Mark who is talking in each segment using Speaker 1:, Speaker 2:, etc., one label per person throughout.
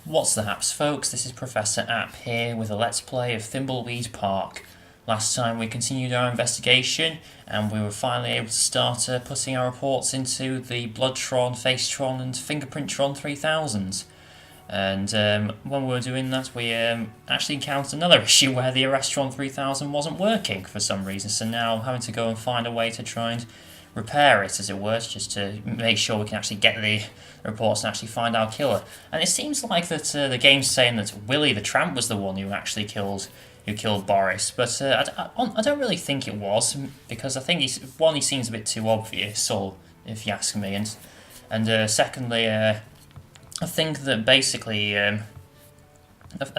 Speaker 1: What's the haps, folks? This is Professor App here with a Let's Play of Thimbleweed Park. Last time we continued our investigation and we were finally able to start putting our reports into the Bloodtron, Facetron and Fingerprinttron 3000s. And when we were doing that, we actually encountered another issue where the Arrestron 3000 wasn't working for some reason, so now I'm having to go and find a way to try and repair it, as it were, just to make sure we can actually get the reports and actually find our killer. And it seems like that the game's saying that Willie the Tramp was the one who actually killed Boris, but I don't really think it was, because I think he seems a bit too obvious, or if you ask me, and secondly, I think that basically, I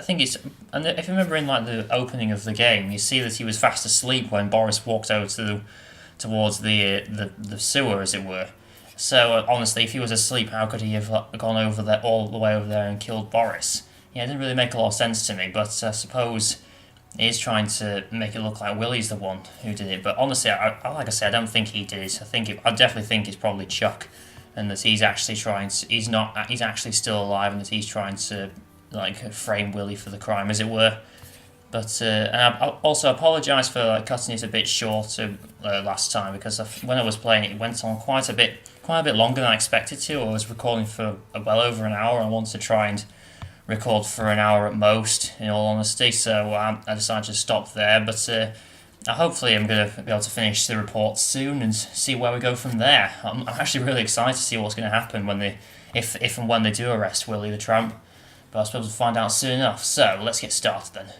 Speaker 1: think it's, and if you remember in like the opening of the game, you see that he was fast asleep when Boris walked over towards the sewer, as it were. So honestly, if he was asleep, how could he have gone over there, all the way over there, and killed Boris? Yeah, it didn't really make a lot of sense to me. But I suppose he is trying to make it look like Willie's the one who did it. But honestly, like I say, I don't think he did it. I definitely think it's probably Chuck, and that he's actually he's actually still alive, and that he's trying to like frame Willie for the crime, as it were. But and I also apologise for cutting it a bit short last time, because when I was playing it went on quite a bit longer than I expected to. I was recording for well over an hour. I wanted to try and record for an hour at most, in all honesty. So I decided to stop there. But hopefully I'm going to be able to finish the report soon and see where we go from there. I'm actually really excited to see what's going to happen when if and when they do arrest Willie the Tramp. But I suppose we'll find out soon enough. So let's get started then.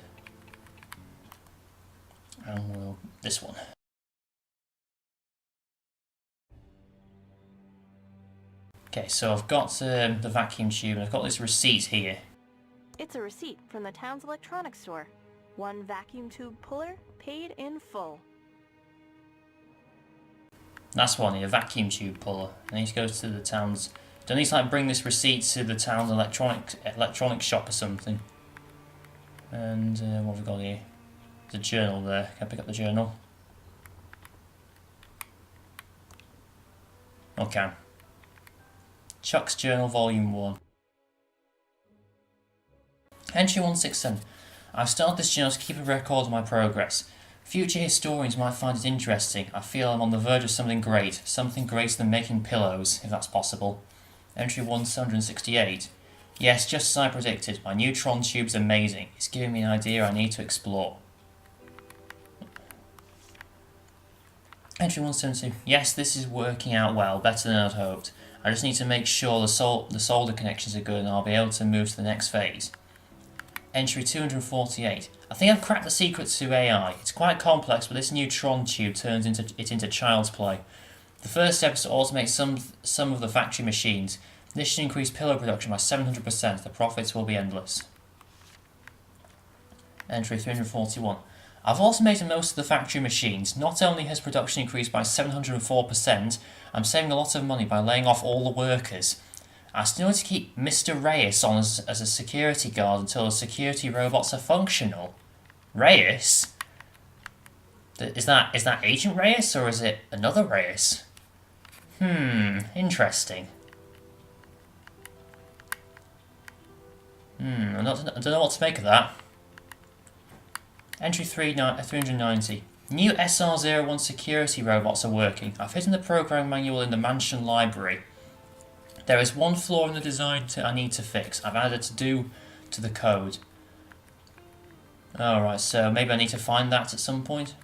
Speaker 1: And this one. Okay, so I've got the vacuum tube, and I've got this receipt here.
Speaker 2: It's a receipt from the town's electronics store. One vacuum tube puller, paid in full.
Speaker 1: That's one here, vacuum tube puller. And he goes to the town's... Don't he bring this receipt to the town's electronics shop or something? And what have we got here? There's a journal there. Can I pick up the journal? Okay. Chuck's Journal, Volume 1. Entry 167. I've started this journal to keep a record of my progress. Future historians might find it interesting. I feel I'm on the verge of something greater than making pillows, if that's possible. Entry 1768. Yes, just as I predicted. My neutron tube's amazing. It's giving me an idea I need to explore. Entry 172. Yes, this is working out well, better than I'd hoped. I just need to make sure the solder connections are good and I'll be able to move to the next phase. Entry 248. I think I've cracked the secret to AI. It's quite complex, but this neutron tube turns it into child's play. The first step is to automate some of the factory machines. This should increase pillow production by 700%. The profits will be endless. Entry 341. I've automated most of the factory machines. Not only has production increased by 704%, I'm saving a lot of money by laying off all the workers. I still need to keep Mr. Reyes on as a security guard until the security robots are functional. Reyes? Is that Agent Reyes, or is it another Reyes? Interesting. I don't know what to make of that. Entry 390. New SR-01 security robots are working. I've hidden the program manual in the mansion library. There is one flaw in the design I need to fix. I've added to the code. Alright, so maybe I need to find that at some point.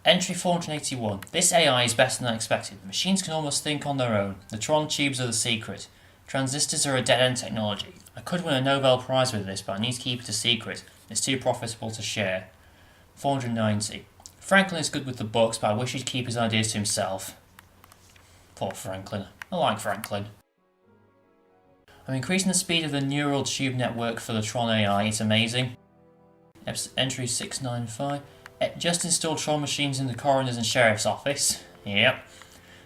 Speaker 1: Entry 481. This AI is better than I expected. The machines can almost think on their own. The Tron tubes are the secret. Transistors are a dead-end technology. I could win a Nobel Prize with this, but I need to keep it a secret. It's too profitable to share. 490. Franklin is good with the books, but I wish he'd keep his ideas to himself. Poor Franklin. I like Franklin. I'm increasing the speed of the neural tube network for the Tron AI. It's amazing. Entry 695. Just installed Tron machines in the coroner's and sheriff's office. Yep.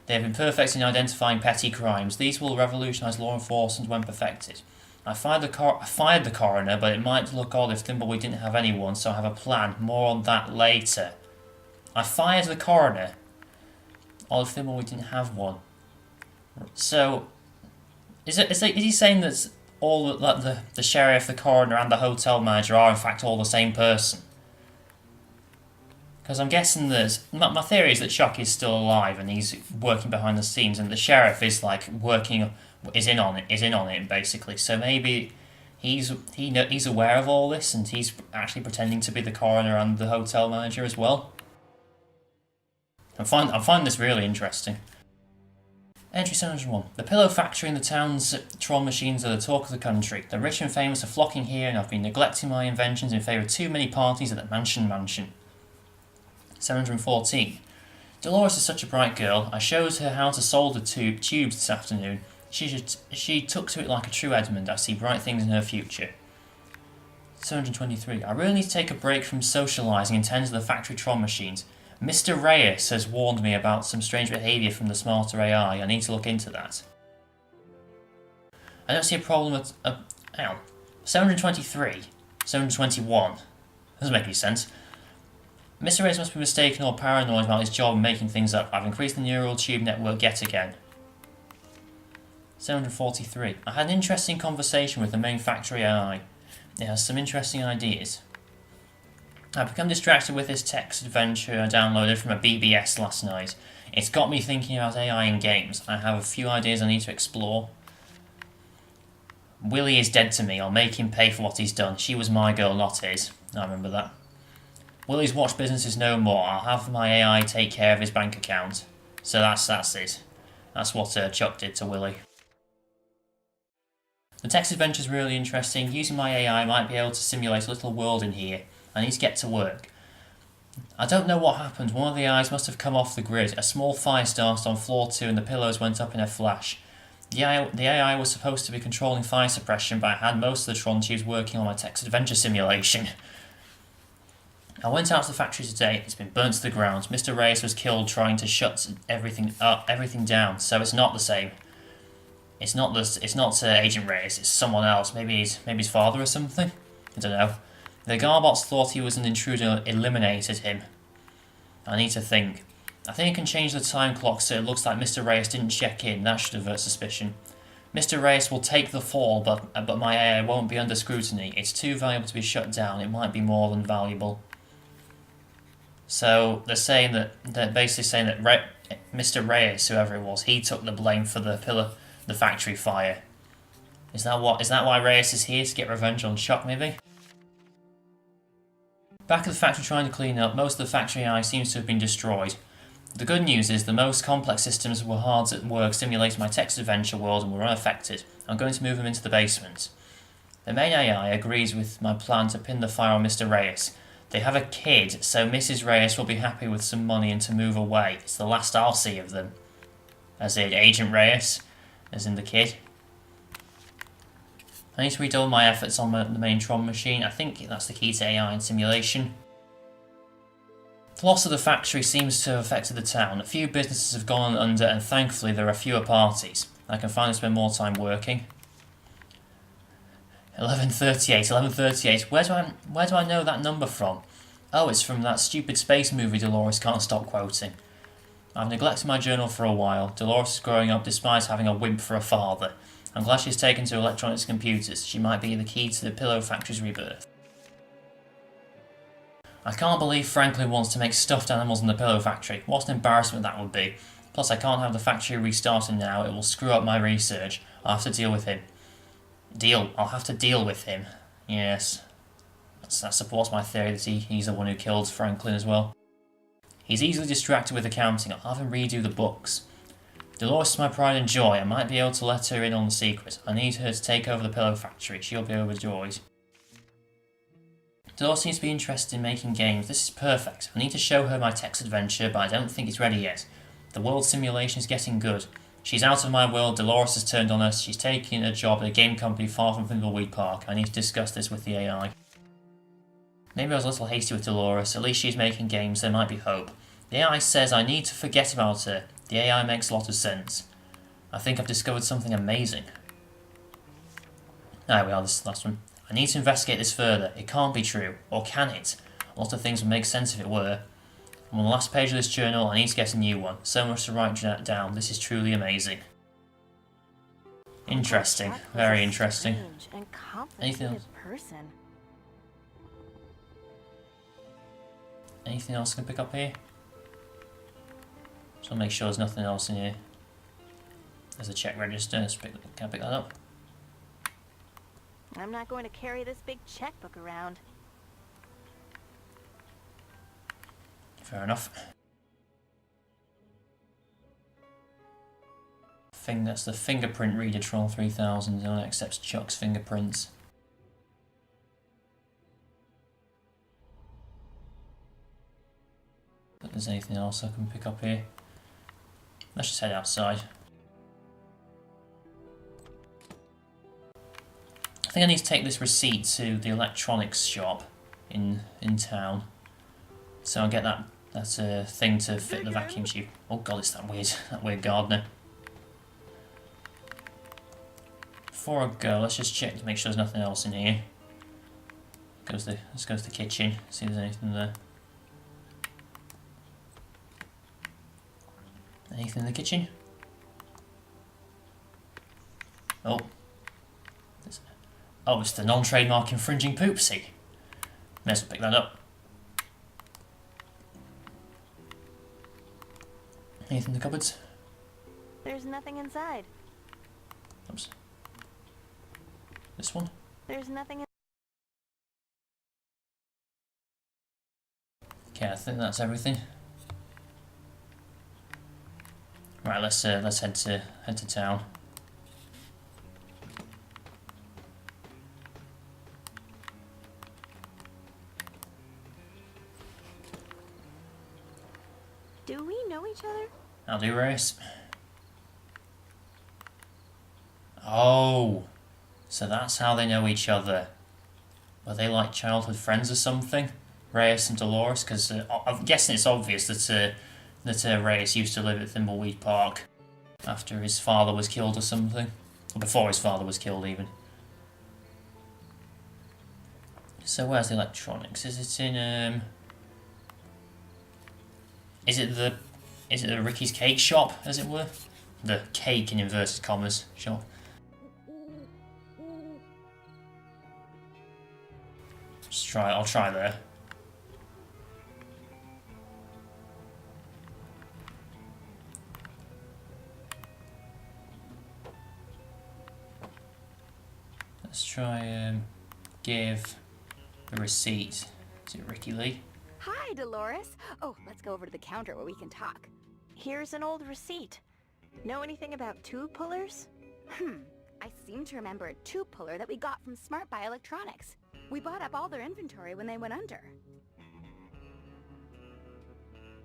Speaker 1: They have been perfect in identifying petty crimes. These will revolutionise law enforcement when perfected. I fired the coroner, but it might look odd if Thimbleweed didn't have anyone, so I have a plan. More on that later. I fired the coroner. Odd if we didn't have one. So, is he saying that all the sheriff, the coroner, and the hotel manager are in fact all the same person. Because I'm guessing that my theory is that Chuck is still alive and he's working behind the scenes, and the sheriff is like is in on it basically. So maybe he's aware of all this and he's actually pretending to be the coroner and the hotel manager as well. I find this really interesting. Entry 701. The pillow factory and the town's Tron machines are the talk of the country. The rich and famous are flocking here, and I've been neglecting my inventions in favour of too many parties at the mansion. 714. Dolores is such a bright girl. I showed her how to solder tubes this afternoon. She took to it like a true Edmund. I see bright things in her future. 723. I really need to take a break from socialising and tend to the factory Tron machines. Mr. Reyes has warned me about some strange behaviour from the smarter AI. I need to look into that. I don't see a problem with... hang on. 723. 721. Doesn't make any sense. Mr. Reyes must be mistaken or paranoid about his job and making things up. I've increased the neural tube network yet again. 743. I had an interesting conversation with the main factory AI. It has some interesting ideas. I've become distracted with this text adventure I downloaded from a BBS last night. It's got me thinking about AI in games. I have a few ideas I need to explore. Willie is dead to me. I'll make him pay for what he's done. She was my girl, not his. I remember that. Willie's watch business is no more. I'll have my AI take care of his bank account. So that's it. That's what Chuck did to Willie. The text adventure is really interesting. Using my AI, I might be able to simulate a little world in here. I need to get to work. I don't know what happened. One of the eyes must have come off the grid. A small fire started on floor 2 and the pillows went up in a flash. The AI was supposed to be controlling fire suppression, but I had most of the Tron tubes working on my text adventure simulation. I went out to the factory today. It's been burnt to the ground. Mr. Reyes was killed trying to shut everything down. So it's not the same. It's not Agent Reyes. It's someone else. Maybe his father or something. I don't know. The Garbots thought he was an intruder, eliminated him. I need to think. I think I can change the time clock so it looks like Mr. Reyes didn't check in. That should avert suspicion. Mr. Reyes will take the fall, but my AI won't be under scrutiny. It's too valuable to be shut down. It might be more than valuable. So they're basically saying that Mr. Reyes, whoever it was, he took the blame for the factory fire. Is that why Reyes is here, to get revenge on Chuck, maybe? Back at the factory trying to clean up, most of the factory AI seems to have been destroyed. The good news is the most complex systems were hard at work simulating my text adventure world and were unaffected. I'm going to move them into the basement. The main AI agrees with my plan to pin the fire on Mr. Reyes. They have a kid, so Mrs. Reyes will be happy with some money and to move away. It's the last I'll see of them. As in Agent Reyes, as in the kid. I need to redouble my efforts on the main Tron machine. I think that's the key to AI and simulation. The loss of the factory seems to have affected the town. A few businesses have gone under and thankfully there are fewer parties. I can finally spend more time working. 11:38. Where do I know that number from? Oh, it's from that stupid space movie Dolores can't stop quoting. I've neglected my journal for a while. Dolores is growing up despite having a wimp for a father. I'm glad she's taken to electronics and computers. She might be the key to the pillow factory's rebirth. I can't believe Franklin wants to make stuffed animals in the pillow factory. What an embarrassment that would be. Plus, I can't have the factory restarted now. It will screw up my research. I'll have to deal with him. I'll have to deal with him. Yes. That supports my theory that he's the one who killed Franklin as well. He's easily distracted with accounting. I'll have him redo the books. Dolores is my pride and joy. I might be able to let her in on the secret. I need her to take over the pillow factory. She'll be overjoyed. Dolores seems to be interested in making games. This is perfect. I need to show her my text adventure, but I don't think it's ready yet. The world simulation is getting good. She's out of my world. Dolores has turned on us. She's taking a job at a game company far from Thimbleweed Park. I need to discuss this with the AI. Maybe I was a little hasty with Dolores. At least she's making games. There might be hope. The AI says I need to forget about her. The AI makes a lot of sense. I think I've discovered something amazing. There we are, this last one. I need to investigate this further. It can't be true. Or can it? A lot of things would make sense if it were. I'm on the last page of this journal. I need to get a new one. So much to write down. This is truly amazing. In Interesting.
Speaker 2: Jack was
Speaker 1: Very
Speaker 2: a
Speaker 1: interesting.
Speaker 2: strange and
Speaker 1: Anything
Speaker 2: complicated
Speaker 1: else?
Speaker 2: person.
Speaker 1: Anything else I can pick up here? Just want to make sure there's nothing else in here. There's a check register. Can I pick that up?
Speaker 2: I'm not going to carry this big checkbook around.
Speaker 1: Fair enough. That's the fingerprint reader Troll 3000. It only accepts Chuck's fingerprints. But there's anything else I can pick up here? Let's just head outside. I think I need to take this receipt to the electronics shop in town. So I'll get that thing to fit the vacuum tube. Oh god, it's that weird gardener. Before I go, let's just check to make sure there's nothing else in here. Let's go to the kitchen, see if there's anything there. Anything in the kitchen? Oh. Oh, it's the non-trademark infringing poopsie. May as well pick that up. Anything in the cupboards?
Speaker 2: There's nothing inside.
Speaker 1: Oops. This one?
Speaker 2: There's nothing in...
Speaker 1: Okay, I think that's everything. Right, let's head to town.
Speaker 2: Do we know each other?
Speaker 1: I'll do race. Oh, so that's how they know each other. Were they like childhood friends or something? Reyes and Dolores? Because I'm guessing it's obvious that Reyes used to live at Thimbleweed Park after his father was killed or something. Or before his father was killed, even. So where's the electronics? Is it in Is it the Ricky's Cake Shop, as it were? The cake in inverted commas shop. I'll try there. Let's try give the receipt to Ricky Lee.
Speaker 3: Hi, Dolores. Oh, let's go over to the counter where we can talk.
Speaker 2: Here's an old receipt. Know anything about tube pullers?
Speaker 3: I seem to remember a tube puller that we got from Smart Buy Electronics. We bought up all their inventory when they went under.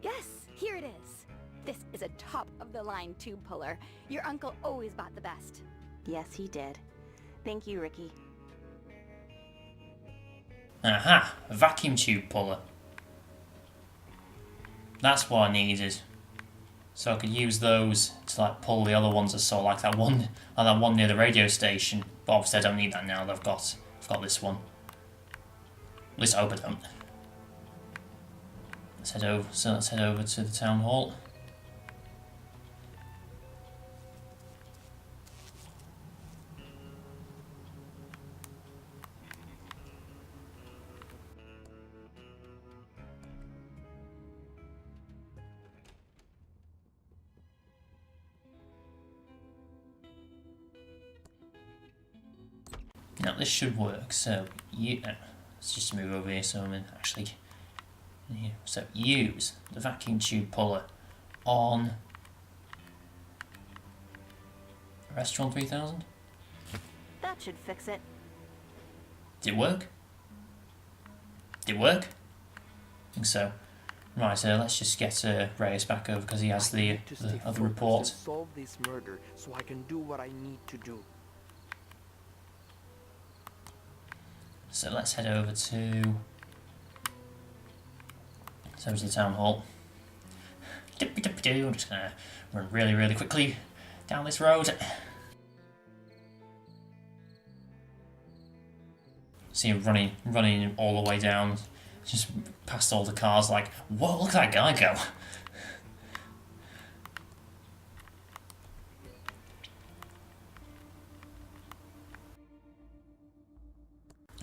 Speaker 3: Yes, here it is. This is a top-of-the-line tube puller. Your uncle always bought the best.
Speaker 2: Yes, he did. Thank you, Ricky.
Speaker 1: Aha! A vacuum tube puller. That's what I needed. So I could use those to like pull the other ones I saw, like that one near the radio station. But obviously I don't need that now. I've got this one. At least I hope I don't. Let's head over to the town hall. Now this should work. So let's just move over here so I'm actually in here. So use the vacuum tube puller on Restaurant 3000.
Speaker 2: That should fix it.
Speaker 1: Did it work? Did it work? I think so. Right, let's just get Reyes back over because he has the other report.
Speaker 4: To solve this murder so I can do what I need to do.
Speaker 1: So let's head over to the town hall. I'm just gonna run really quickly down this road. See him running all the way down, just past all the cars. Like, whoa! Look at that guy go.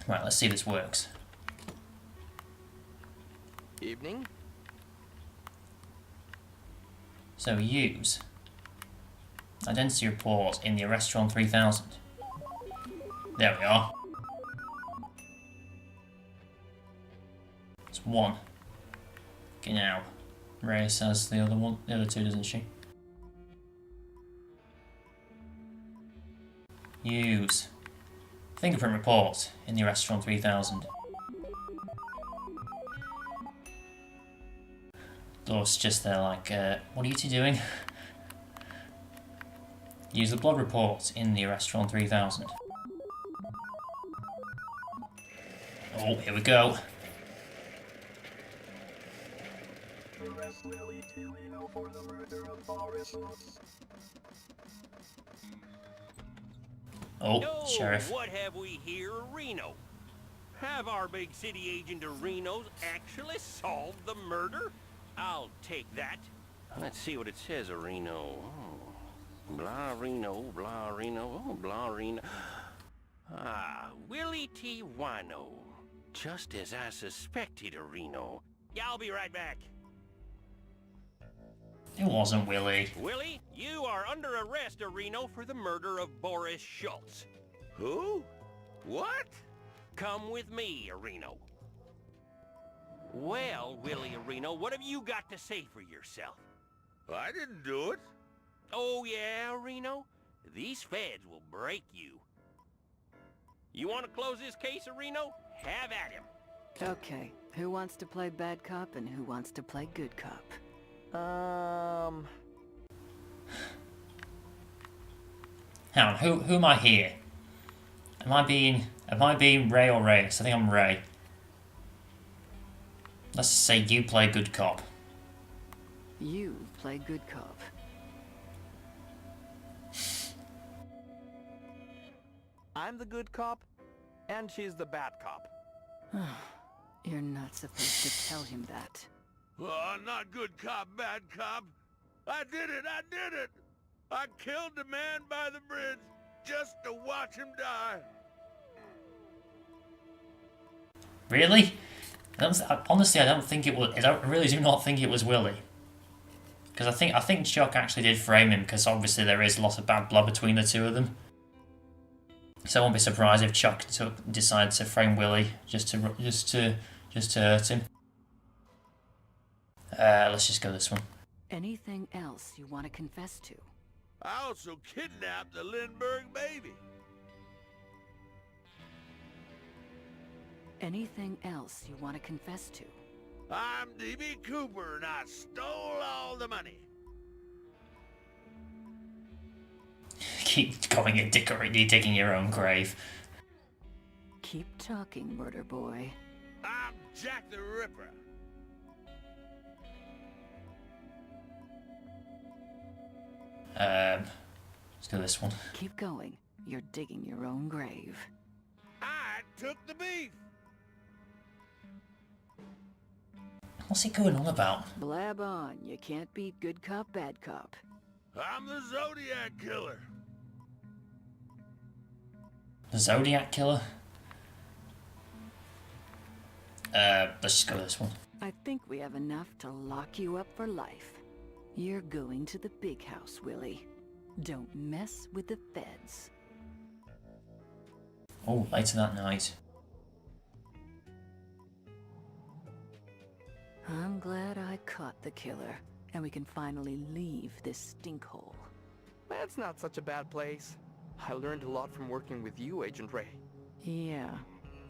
Speaker 1: Right, let's see if this works.
Speaker 4: Evening?
Speaker 1: So use identity report in the restaurant 3000. There we are. It's 1. Okay, now Ray says the other two, doesn't she? Use fingerprint report in the restaurant 3000. Those just there like, what are you two doing? Use the blood report in the restaurant 3000. Oh, here we go.
Speaker 5: Arrest Lily Tilino for the murder of Boris Schultz.
Speaker 1: Oh, Sheriff.
Speaker 6: What have we here, Reno? Have our big city agent of Reno's actually solved the murder? I'll take that. Let's see what it says, Reno. Oh. Blah Reno, blah Reno, oh, blah Reno. Ah, Willie T. Wino. Just as I suspected, Reno. Yeah, I'll be right back.
Speaker 1: It wasn't Willie.
Speaker 6: Willie, you are under arrest, Reno, for the murder of Boris Schultz. Who? What? Come with me, Reno. Well, Willie Reno, what have you got to say for yourself?
Speaker 7: I didn't do it.
Speaker 6: Oh, yeah, Reno? These feds will break you. You want to close this case, Reno? Have at him.
Speaker 8: Okay, who wants to play bad cop and who wants to play good cop?
Speaker 1: Hang on, who am I here? Am I being Ray or Reyes? I think I'm Ray. Let's say you play good cop.
Speaker 8: You play good cop.
Speaker 4: I'm the good cop, and she's the bad cop.
Speaker 8: You're not supposed to tell him that.
Speaker 7: Oh, not good cop, bad cop. I did it, I did it. I killed the man by the bridge just to watch him die.
Speaker 1: Really? Honestly, I don't think it was. I really do not think it was Willie. Because I think Chuck actually did frame him, because obviously there is a lot of bad blood between the two of them. So I won't be surprised if Chuck decided to frame Willie just to hurt him. Let's just go this one.
Speaker 8: Anything else you want to confess to?
Speaker 7: I also kidnapped the Lindbergh baby.
Speaker 8: Anything else you want to confess to?
Speaker 7: I'm D.B. Cooper and I stole all the money.
Speaker 1: Keep going and digging your own grave.
Speaker 8: Keep talking, murder boy.
Speaker 7: I'm Jack the Ripper.
Speaker 1: Let's go this one.
Speaker 8: Keep going. You're digging your own grave.
Speaker 7: I took the beef.
Speaker 1: What's he going on about?
Speaker 8: Blab on. You can't beat good cop, bad cop.
Speaker 7: I'm the Zodiac Killer.
Speaker 1: The Zodiac Killer? Let's just go this one.
Speaker 8: I think we have enough to lock you up for life. You're going to the big house, Willie. Don't mess with the feds.
Speaker 1: Oh, later that night.
Speaker 8: I'm glad I caught the killer, and we can finally leave this stinkhole.
Speaker 4: That's not such a bad place. I learned a lot from working with you, Agent Ray.
Speaker 8: Yeah,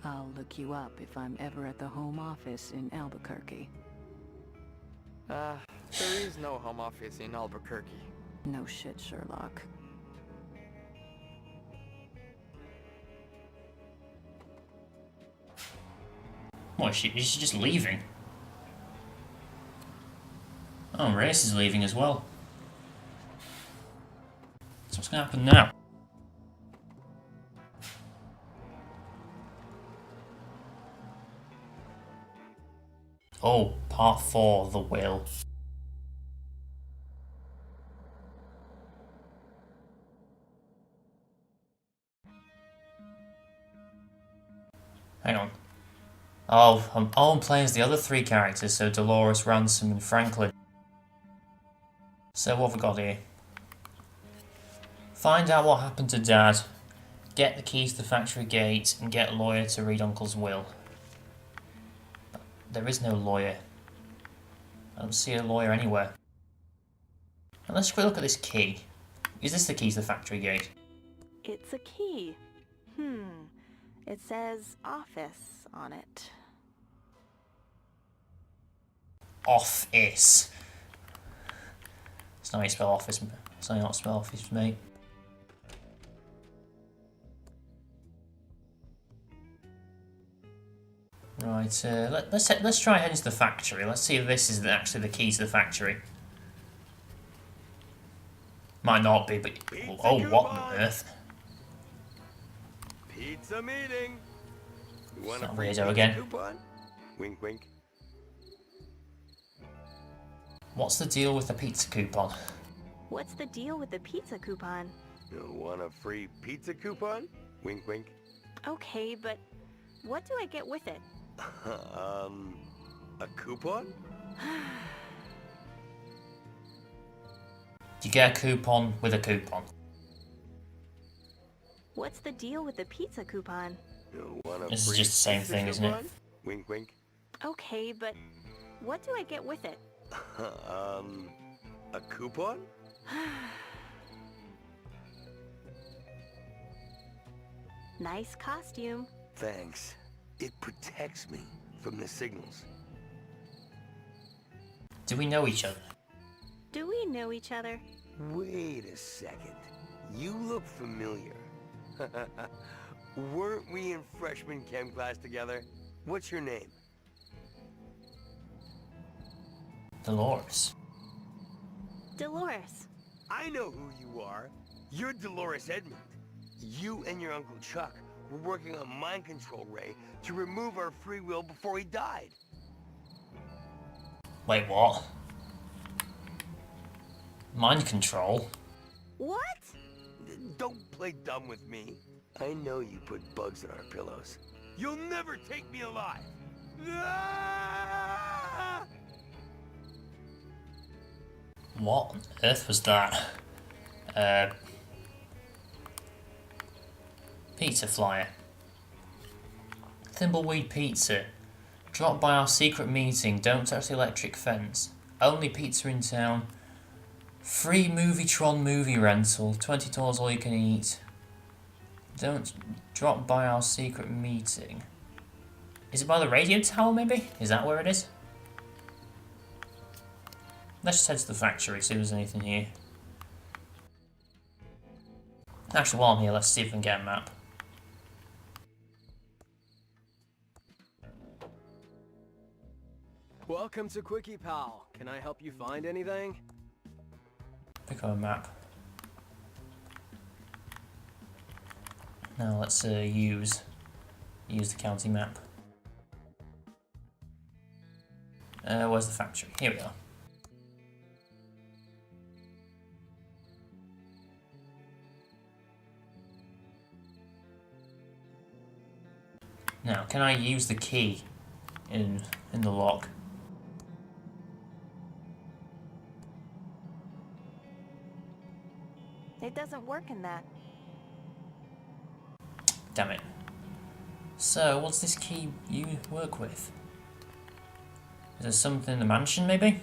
Speaker 8: I'll look you up if I'm ever at the home office in Albuquerque.
Speaker 4: There is no home office in Albuquerque.
Speaker 8: No shit, Sherlock.
Speaker 1: What, is she just leaving? Oh, Race is leaving as well. So what's going to happen now? Oh, part 4, The Will. Hang on. Oh, I'm playing as the other three characters, so Dolores, Ransom, and Franklin. So what have we got here? Find out what happened to Dad, get the keys to the factory gate, and get a lawyer to read Uncle's will. There is no lawyer. I don't see a lawyer anywhere. And let's quick look at this key. Is this the keys to the factory gate?
Speaker 2: It's a key. It says office on it.
Speaker 1: Office. It's not how you spell office. It's not how you spell office, mate. Right, let's try heading to the factory. Let's see if this is actually the key to the factory. Might not be, but oh, what on earth?
Speaker 7: Pizza meeting. You want
Speaker 1: It's
Speaker 7: a
Speaker 1: not
Speaker 7: free
Speaker 1: weirdo
Speaker 7: pizza
Speaker 1: again.
Speaker 7: coupon? Wink, wink.
Speaker 1: What's the deal with the pizza coupon?
Speaker 2: What's the deal with the pizza coupon?
Speaker 7: You want a free pizza coupon? Wink, wink.
Speaker 2: Okay, but what do I get with it?
Speaker 7: A coupon?
Speaker 1: You get a coupon with a coupon.
Speaker 2: What's the deal with the pizza coupon?
Speaker 7: You want a
Speaker 1: This is
Speaker 7: free
Speaker 1: just the same
Speaker 7: pizza
Speaker 1: thing, isn't it?
Speaker 7: coupon? Wink, wink.
Speaker 2: Okay, but what do I get with it?
Speaker 7: A coupon?
Speaker 2: Nice costume.
Speaker 7: Thanks. It protects me from the signals.
Speaker 1: Do we know each other?
Speaker 2: Do we know each other?
Speaker 7: Wait a second. You look familiar. Weren't we in freshman chem class together? What's your name?
Speaker 1: Dolores.
Speaker 2: Dolores.
Speaker 7: I know who you are. You're Dolores Edmond. You and your Uncle Chuck were working on mind control Ray to remove our free will before he died.
Speaker 1: Wait, what? Mind control?
Speaker 2: What?
Speaker 7: Don't play dumb with me. I know you put bugs in our pillows. You'll never take me alive. Ah!
Speaker 1: What on earth was that? Pizza flyer. Thimbleweed Pizza. Drop by our secret meeting. Don't touch the electric fence. Only pizza in town. Free Movietron movie rental. $20 all you can eat. Don't drop by our secret meeting. Is it by the radio tower, maybe? Is that where it is? Let's just head to the factory, see if there's anything here. Actually, while I'm here, let's see if we can get a map.
Speaker 9: Welcome to Quickie Pal. Can I help you find anything?
Speaker 1: Pick up a map. Now let's use the county map. Where's the factory? Here we are. Now, can I use the key in the lock?
Speaker 2: It doesn't work in that.
Speaker 1: Damn it. So, what's this key you work with? Is there something in the mansion, maybe?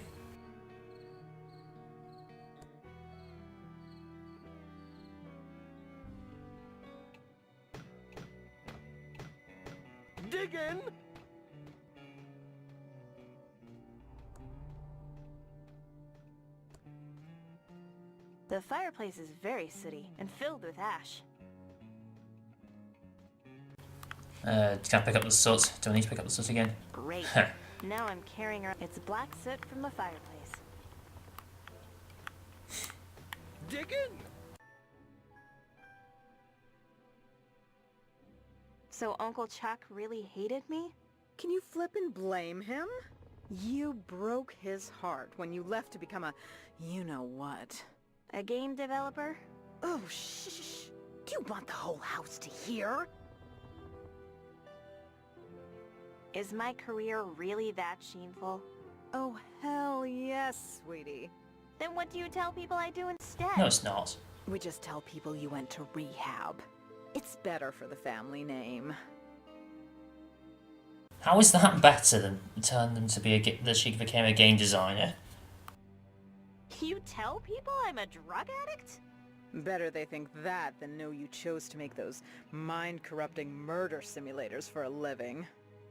Speaker 9: Dig in!
Speaker 2: The fireplace is very sooty and filled with ash.
Speaker 1: Can I pick up the soot? Do I need to pick up the soot again?
Speaker 2: Great. Now I'm carrying around. It's black soot from the fireplace.
Speaker 9: Dig in!
Speaker 2: So Uncle Chuck really hated me?
Speaker 10: Can you flip and blame him? You broke his heart when you left to become a you-know-what.
Speaker 2: A game developer?
Speaker 10: Oh, shh. Do you want the whole house to hear?
Speaker 2: Is my career really that shameful?
Speaker 10: Oh, hell yes, sweetie.
Speaker 2: Then what do you tell people I do instead?
Speaker 1: No, it's not.
Speaker 10: We just tell people you went to rehab. It's better for the family name.
Speaker 1: How is that better than telling them to be that she became a game designer?
Speaker 2: You tell people I'm a drug addict?
Speaker 10: Better they think that than know you chose to make those mind-corrupting murder simulators for a living.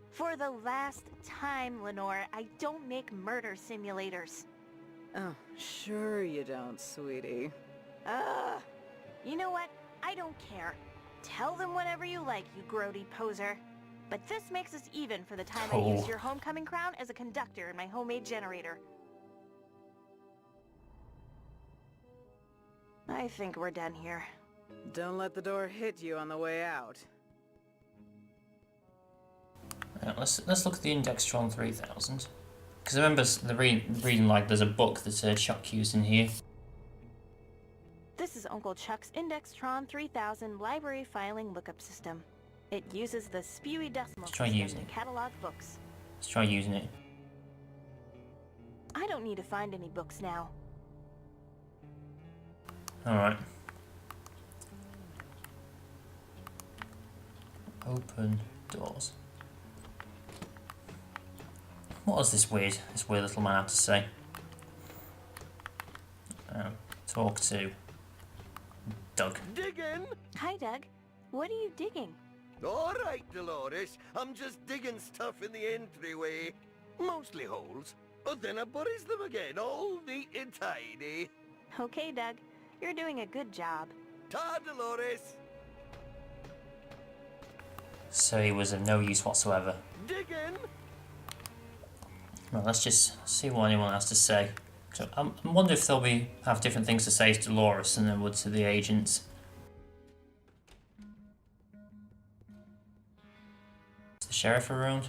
Speaker 2: For the last time, Lenore, I don't make murder simulators.
Speaker 10: Oh, sure you don't, sweetie.
Speaker 2: Ugh. You know what? I don't care. Tell them whatever you like, you grody poser. But this makes us even for the time I used your homecoming crown as a conductor in my homemade generator. I think we're done here.
Speaker 10: Don't let the door hit you on the way out.
Speaker 1: Right, let's look at the Indextron 3000. Because I remember reading like there's a book that Chuck used in here.
Speaker 2: This is Uncle Chuck's Indextron 3000 library filing lookup system. It uses the spewy decimal system to catalog books.
Speaker 1: Let's try using it.
Speaker 2: I don't need to find any books now.
Speaker 1: Alright. Open doors. What does this weird little man have to say? Talk to Doug.
Speaker 7: Digging?
Speaker 2: Hi, Doug. What are you digging?
Speaker 7: All right, Dolores. I'm just digging stuff in the entryway. Mostly holes. But then I buries them again, all neat and tidy.
Speaker 2: Okay, Doug. You're doing a good job.
Speaker 7: Ta, Dolores.
Speaker 1: So he was of no use whatsoever.
Speaker 7: Digging?
Speaker 1: Well, let's just see what anyone has to say. So I wonder if they'll have different things to say to Dolores than they would to the agents. Is the sheriff around?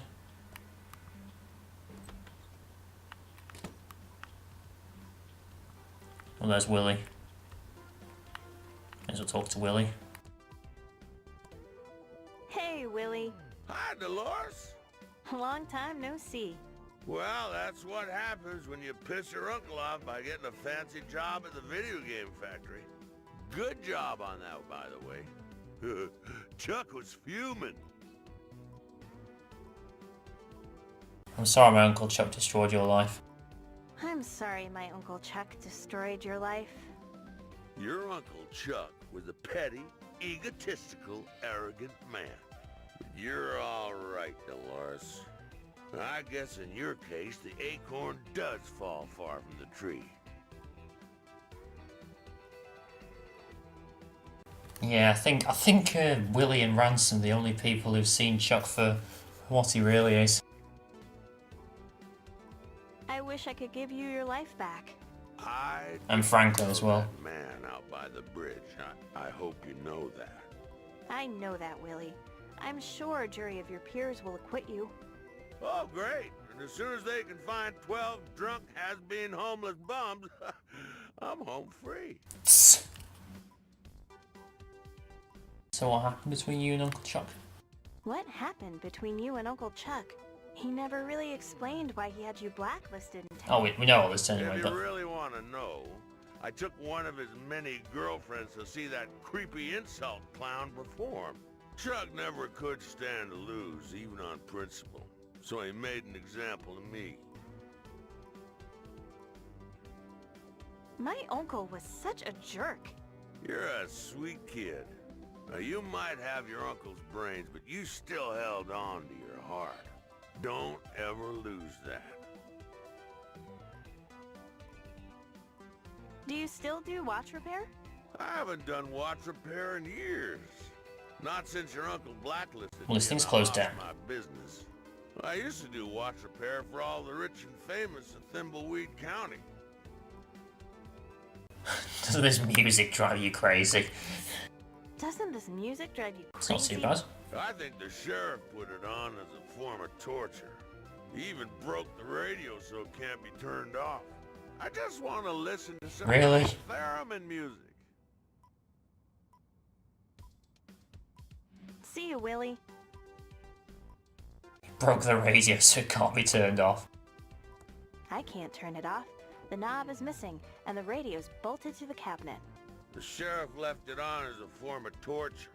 Speaker 1: Well, there's Willie. May as well talk to Willie.
Speaker 2: Hey, Willie.
Speaker 7: Hi, Dolores.
Speaker 2: Long time no see.
Speaker 7: Well, that's what happens when you piss your uncle off by getting a fancy job at the video game factory. Good job on that, by the way. Chuck was fuming.
Speaker 1: I'm sorry my Uncle Chuck destroyed your life.
Speaker 2: I'm sorry my Uncle Chuck destroyed your life.
Speaker 7: Your Uncle Chuck was a petty, egotistical, arrogant man. But you're all right, Dolores. I guess in your case, the acorn does fall far from the tree.
Speaker 1: Yeah, I think Willie and Ransom are the only people who've seen Chuck for what he really is.
Speaker 2: I wish I could give you your life back.
Speaker 1: And Franklin as well.
Speaker 7: That man out by the bridge. I hope you know that.
Speaker 2: I know that, Willie. I'm sure a jury of your peers will acquit you.
Speaker 7: Oh, great. And as soon as they can find 12 drunk, has-been homeless bums, I'm home free.
Speaker 1: So what happened between you and Uncle Chuck?
Speaker 2: What happened between you and Uncle Chuck? He never really explained why he had you blacklisted in town.
Speaker 1: Oh, we know all this anyway,
Speaker 7: If
Speaker 1: but...
Speaker 7: you really want to know, I took one of his many girlfriends to see that creepy insult clown perform. Chuck never could stand to lose, even on principle. So he made an example of me.
Speaker 2: My uncle was such a jerk.
Speaker 7: You're a sweet kid. Now, you might have your uncle's brains, but you still held on to your heart. Don't ever lose that.
Speaker 2: Do you still do watch repair?
Speaker 7: I haven't done watch repair in years. Not since your uncle blacklisted
Speaker 1: Well, this
Speaker 7: me
Speaker 1: thing's
Speaker 7: and I
Speaker 1: closed
Speaker 7: lost
Speaker 1: down.
Speaker 7: my business. I used to do watch repair for all the rich and famous in Thimbleweed County.
Speaker 1: Doesn't this music drive you crazy?
Speaker 2: Doesn't this music drive you
Speaker 1: It's
Speaker 2: crazy?
Speaker 1: not too bad.
Speaker 7: I think the sheriff put it on as a form of torture. He even broke the radio so it can't be turned off. I just want to listen to some
Speaker 1: Really?
Speaker 7: theremin music.
Speaker 2: See you, Willie.
Speaker 1: broke the radio so it can't be turned off.
Speaker 2: I can't turn it off. The knob is missing, and the radio's bolted to the cabinet.
Speaker 7: The sheriff left it on as a form of torture.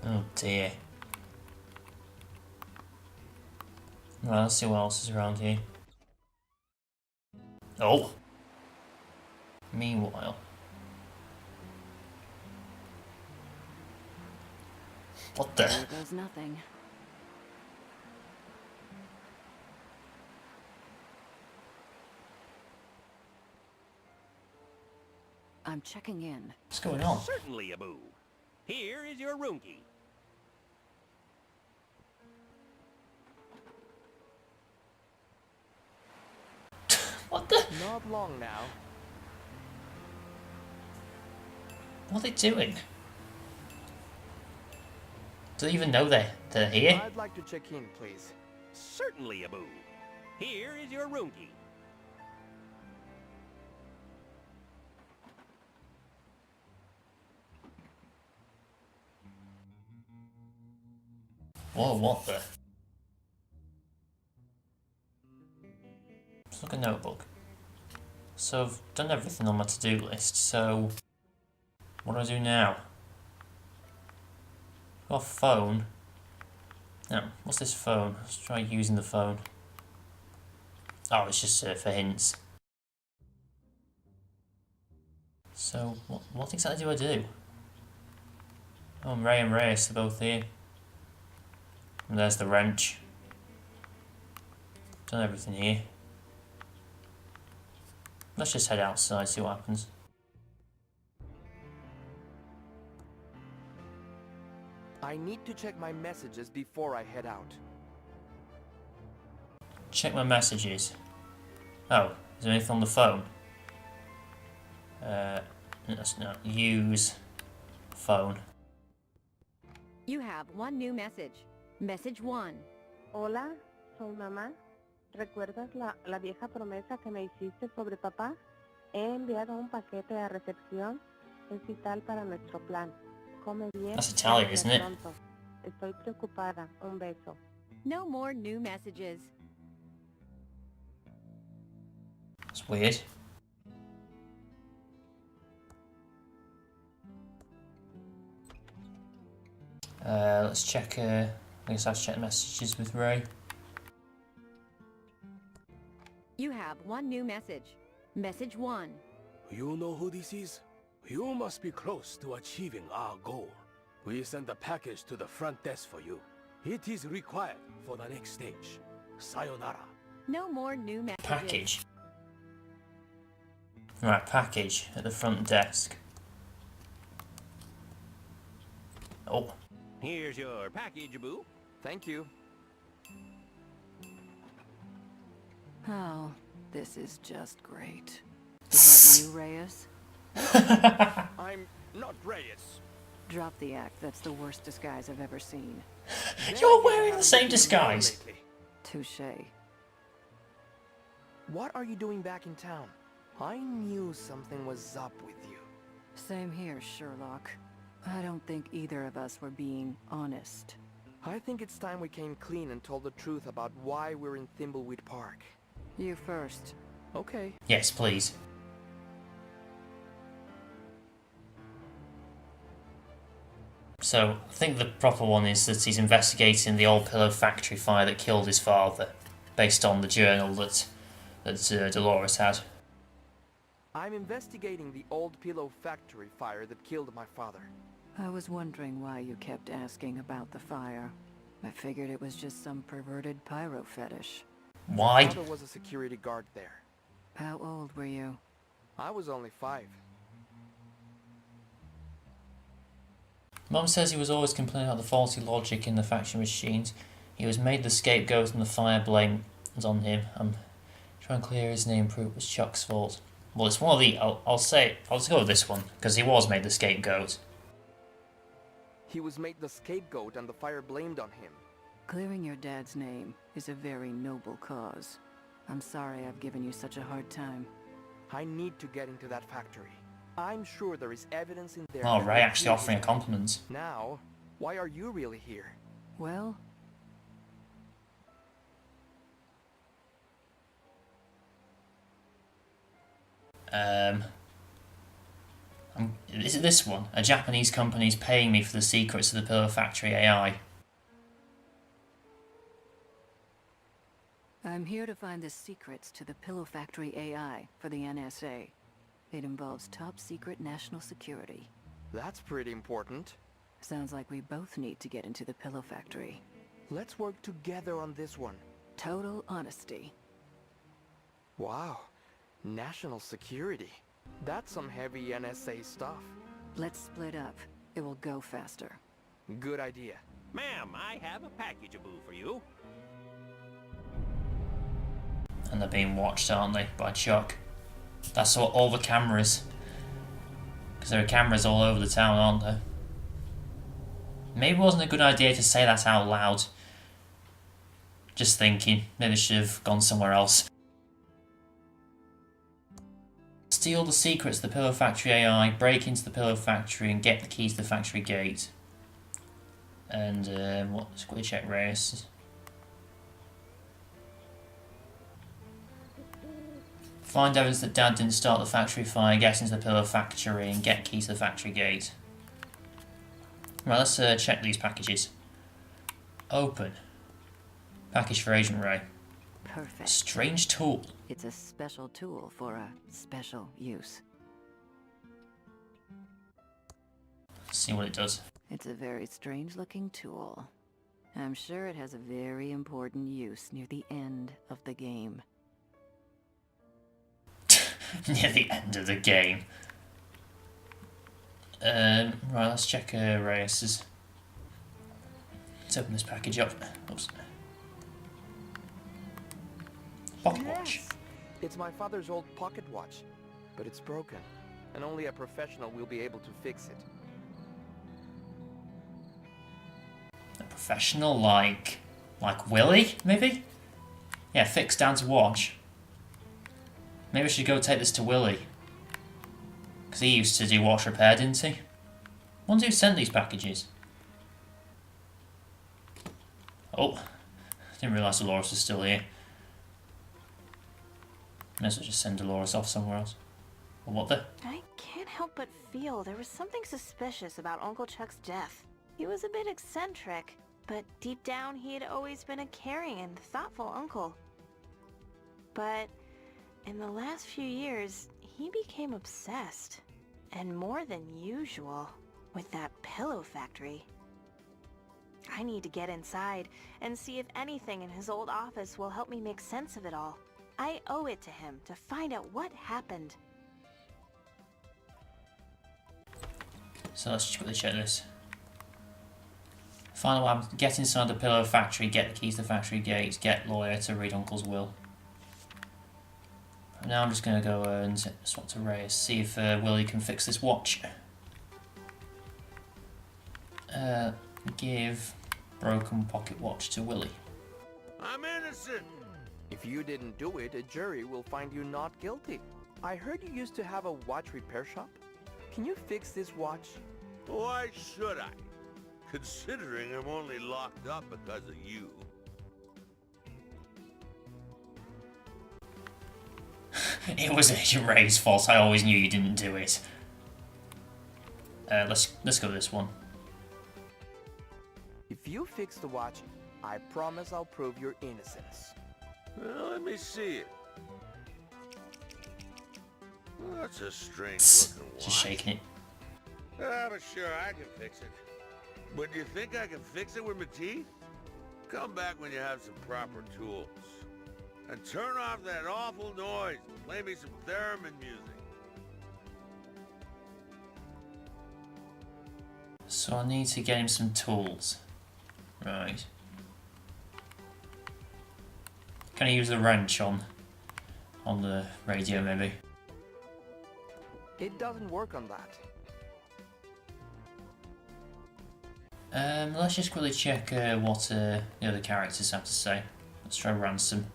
Speaker 1: Oh dear. Right, let's see what else is around here. Oh! Meanwhile. What the?
Speaker 8: There goes nothing. I'm checking in.
Speaker 1: What's going on?
Speaker 6: Certainly, Abu. Here is your room key.
Speaker 1: What the?
Speaker 4: Not long now.
Speaker 1: What are they doing? Do they even know they're here?
Speaker 4: I'd like to check in, please.
Speaker 6: Certainly, Abu. Here is your room key.
Speaker 1: Whoa, what the? It's like a notebook. So I've done everything on my to-do list, so what do I do now? Got a phone. No, what's this phone? Let's try using the phone. Oh, it's just for hints. So, what exactly do I do? Oh, Ray and Reyes are both here. And there's the wrench. Done everything here. Let's just head outside, see what happens.
Speaker 4: I need to check my messages before I head out.
Speaker 1: Check my messages. Oh, is there anything on the phone? That's not use phone.
Speaker 3: You have one new message. Message 1.
Speaker 11: Hola, soy mamá. ¿Recuerdas la vieja promesa que me hiciste sobre papá? He enviado un paquete a recepción. Es vital para nuestro plan. Come bien.
Speaker 1: That's Italian, isn't it?
Speaker 11: Pronto. Estoy preocupada. Un beso.
Speaker 3: No more new messages.
Speaker 1: It's weird. Let's check. I guess I have to check messages with Ray.
Speaker 3: You have one new message. Message 1.
Speaker 9: You know who this is? You must be close to achieving our goal. We send a package to the front desk for you. It is required for the next stage. Sayonara.
Speaker 3: No more new messages.
Speaker 1: Package. Right, package at the front desk. Oh.
Speaker 6: Here's your package, Abu.
Speaker 4: Thank you.
Speaker 8: Oh, this is just great. Is that you, Reyes?
Speaker 4: I'm not Reyes.
Speaker 8: Drop the act. That's the worst disguise I've ever seen.
Speaker 1: You're wearing the same disguise.
Speaker 8: Touché.
Speaker 4: What are you doing back in town? I knew something was up with you.
Speaker 8: Same here, Sherlock. I don't think either of us were being honest.
Speaker 4: I think it's time we came clean and told the truth about why we're in Thimbleweed Park.
Speaker 8: You first.
Speaker 4: Okay.
Speaker 1: Yes, please. So, I think the proper one is that he's investigating the old pillow factory fire that killed his father, based on the journal that Dolores had.
Speaker 4: I'm investigating the old pillow factory fire that killed my father.
Speaker 8: I was wondering why you kept asking about the fire. I figured it was just some perverted pyro fetish.
Speaker 1: Why?
Speaker 4: My father was a security guard there.
Speaker 8: How old were you?
Speaker 4: I was only 5.
Speaker 1: Mum says he was always complaining about the faulty logic in the factory machines. He was made the scapegoat and the fire blame was on him. I'm trying to clear his name, prove it was Chuck's fault. Well, it's one of the... I'll just go with this one, because he was made the scapegoat.
Speaker 4: He was made the scapegoat and the fire blamed on him.
Speaker 8: Clearing your dad's name is a very noble cause. I'm sorry I've given you such a hard time.
Speaker 4: I need to get into that factory. I'm sure there is evidence in there.
Speaker 1: Oh,
Speaker 4: that
Speaker 1: Ray
Speaker 4: will
Speaker 1: actually
Speaker 4: prove
Speaker 1: offering a
Speaker 4: his
Speaker 1: compliment.
Speaker 4: Now, why are you really here?
Speaker 8: Well,
Speaker 1: Is it this one? A Japanese company is paying me for the secrets of the Pillow Factory AI.
Speaker 8: I'm here to find the secrets to the Pillow Factory AI for the NSA. It involves top secret national security.
Speaker 4: That's pretty important.
Speaker 8: Sounds like we both need to get into the Pillow Factory.
Speaker 4: Let's work together on this one.
Speaker 8: Total honesty.
Speaker 4: Wow. National security. That's some heavy NSA stuff.
Speaker 8: Let's split up. It will go faster.
Speaker 4: Good idea.
Speaker 6: Ma'am, I have a package-a-boo for you.
Speaker 1: And they're being watched, aren't they, by Chuck? That's all the cameras. Because there are cameras all over the town, aren't there? Maybe it wasn't a good idea to say that out loud. Just thinking, maybe I should have gone somewhere else. Steal the secrets of the Pillow Factory AI, break into the Pillow Factory and get the keys to the factory gate. And, let's quickly check Reyes. Find evidence that Dad didn't start the factory fire, get into the Pillow Factory and get keys to the factory gate. Right, let's check these packages. Open. Package for Agent Ray.
Speaker 8: Perfect.
Speaker 1: Strange tool.
Speaker 8: It's a special tool for a special use.
Speaker 1: Let's see what it does.
Speaker 8: It's a very strange-looking tool. I'm sure it has a very important use near the end of the game.
Speaker 1: Near the end of the game. Right, let's check Reyes's. Let's open this package up. Oops. Pocket watch.
Speaker 4: Yes! It's my father's old pocket watch, but it's broken, and only a professional will be able to fix it.
Speaker 1: A professional like Willie, maybe? Yeah, fix Dad's watch. Maybe I should go take this to Willie. Because he used to do watch repair, didn't he? Wonder who sent these packages. Oh, didn't realise Dolores was still here. May as well just send Dolores off somewhere else. Or what the?
Speaker 2: I can't help but feel there was something suspicious about Uncle Chuck's death. He was a bit eccentric, but deep down he had always been a caring and thoughtful uncle. But in the last few years, he became obsessed, and more than usual, with that Pillow Factory. I need to get inside and see if anything in his old office will help me make sense of it all. I owe it to him to find out what happened.
Speaker 1: So let's just quickly check this. Final one, get inside the Pillow Factory, get the keys to the factory gates, get lawyer to read Uncle's will. Now I'm just going to go and swap to Reyes, see if Willie can fix this watch. Give broken pocket watch to Willie.
Speaker 7: I'm innocent!
Speaker 4: If you didn't do it, a jury will find you not guilty. I heard you used to have a watch repair shop. Can you fix this watch?
Speaker 7: Why should I? Considering I'm only locked up because of you.
Speaker 1: It was Agent Ray's fault. I always knew you didn't do it. Let's go this one.
Speaker 4: If you fix the watch, I promise I'll prove your innocence.
Speaker 7: Well, let me see it. Well, that's a strange looking watch.
Speaker 1: Just shaking it.
Speaker 7: Ah, but sure, I can fix it. But do you think I can fix it with my teeth? Come back when you have some proper tools. And turn off that awful noise. Play me some theremin music.
Speaker 1: So I need to get him some tools. Right. Can I use the wrench on the radio maybe?
Speaker 4: It doesn't work on that.
Speaker 1: Let's just quickly check what the other characters have to say. Let's try Ransom.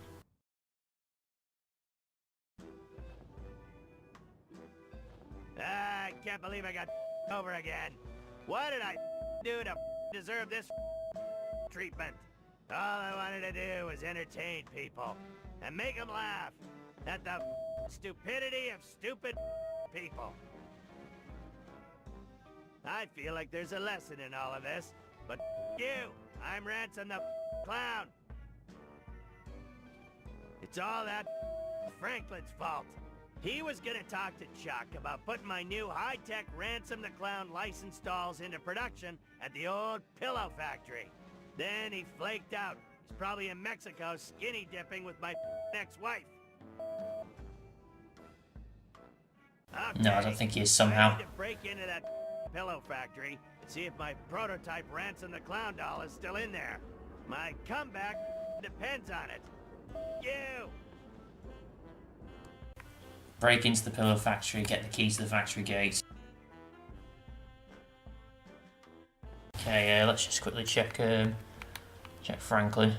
Speaker 6: Ah,
Speaker 12: I can't believe I got over again. What did I do to deserve this treatment? All I wanted to do was entertain people and make them laugh at the stupidity of stupid people. I feel like there's a lesson in all of this, but you, I'm Ransom the Clown. It's all that Franklin's fault. He was gonna talk to Chuck about putting my new high-tech Ransom the Clown license dolls into production at the old pillow factory. Then he flaked out. He's probably in Mexico skinny dipping with my ex-wife. Okay,
Speaker 1: No, I don't think he is
Speaker 12: I
Speaker 1: somehow.
Speaker 12: need to break into that pillow factory and see if my prototype Ransom the Clown doll is still in there. My comeback depends on it. You!
Speaker 1: Break into the pillow factory, get the key to the factory gate. Okay, let's just quickly check Franklin.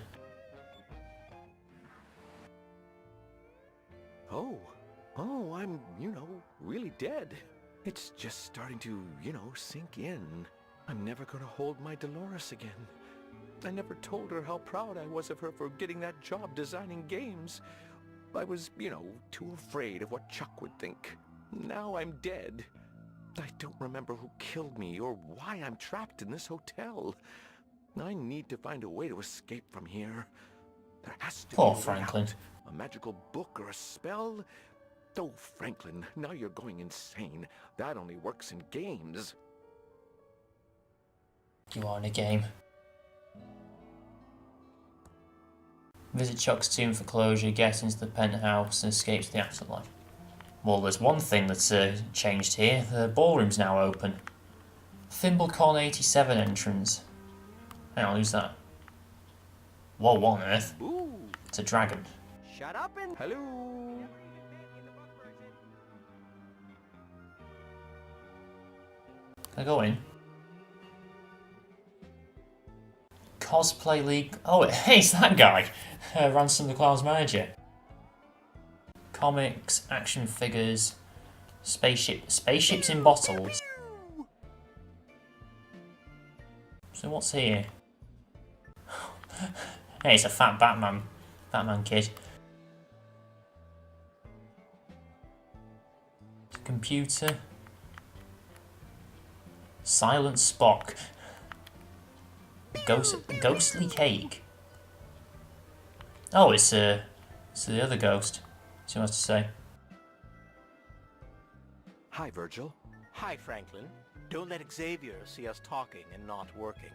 Speaker 4: Oh, I'm, really dead. It's just starting to, sink in. I'm never gonna hold my Dolores again. I never told her how proud I was of her for getting that job designing games. I was, too afraid of what Chuck would think. Now I'm dead. I don't remember who killed me or why I'm trapped in this hotel. I need to find a way to escape from here. There has to be a way
Speaker 1: Franklin.
Speaker 4: out. A magical book or a spell? Oh, Franklin, now you're going insane. That only works in games.
Speaker 1: You are in a game. Visit Chuck's tomb for closure, get into the penthouse and escape to the afterlife. Well, there's one thing that's changed here. The ballroom's now open. ThimbleCon 87 entrance. Hang on, who's that? Whoa, what on earth?
Speaker 4: Ooh.
Speaker 1: It's a dragon.
Speaker 4: Shut up and... Hello?
Speaker 1: Can I go in? Cosplay League. Oh, hey, it's that guy. Ransom the Clown's manager. Comics, action figures, spaceships in bottles. So what's here? Hey, it's a fat Batman kid. Computer. Silent Spock. Ghostly cake. Oh, it's the other ghost. See what has to say.
Speaker 13: Hi, Virgil. Hi, Franklin. Don't let Xavier see us talking and not working.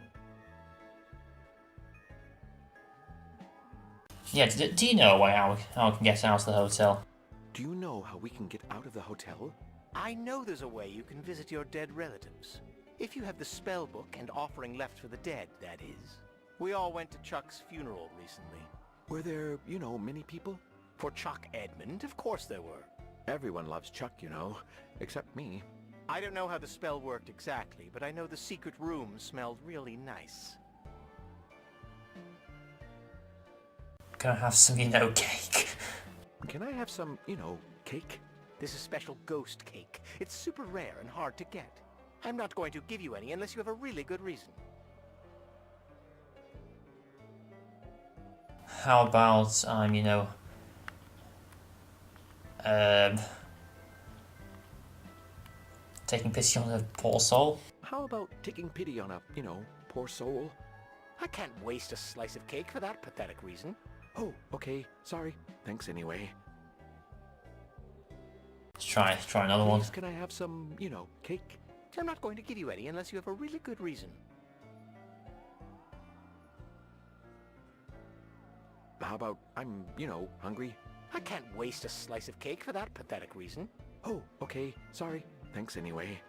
Speaker 1: Yeah, do you know a way how I can get out of the hotel?
Speaker 4: Do you know how we can get out of the hotel?
Speaker 13: I know there's a way you can visit your dead relatives. If you have the spell book and offering left for the dead, that is. We all went to Chuck's funeral recently.
Speaker 4: Were there, many people?
Speaker 13: For Chuck Edmund, of course there were.
Speaker 4: Everyone loves Chuck, except me.
Speaker 13: I don't know how the spell worked exactly, but I know the secret room smelled really nice.
Speaker 1: Can I have some, cake?
Speaker 4: Can I have some, cake?
Speaker 13: This is special ghost cake. It's super rare and hard to get. I'm not going to give you any unless you have a really good reason.
Speaker 1: How about taking pity on a poor soul?
Speaker 4: How about taking pity on a, poor soul?
Speaker 13: I can't waste a slice of cake for that pathetic reason.
Speaker 4: Oh, okay. Sorry. Thanks anyway.
Speaker 1: Let's try another one.
Speaker 4: Please, can I have some, cake?
Speaker 13: I'm not going to give you any unless you have a really good reason.
Speaker 4: How about I'm, hungry?
Speaker 13: I can't waste a slice of cake for that pathetic reason.
Speaker 4: Oh, okay. Sorry. Thanks anyway.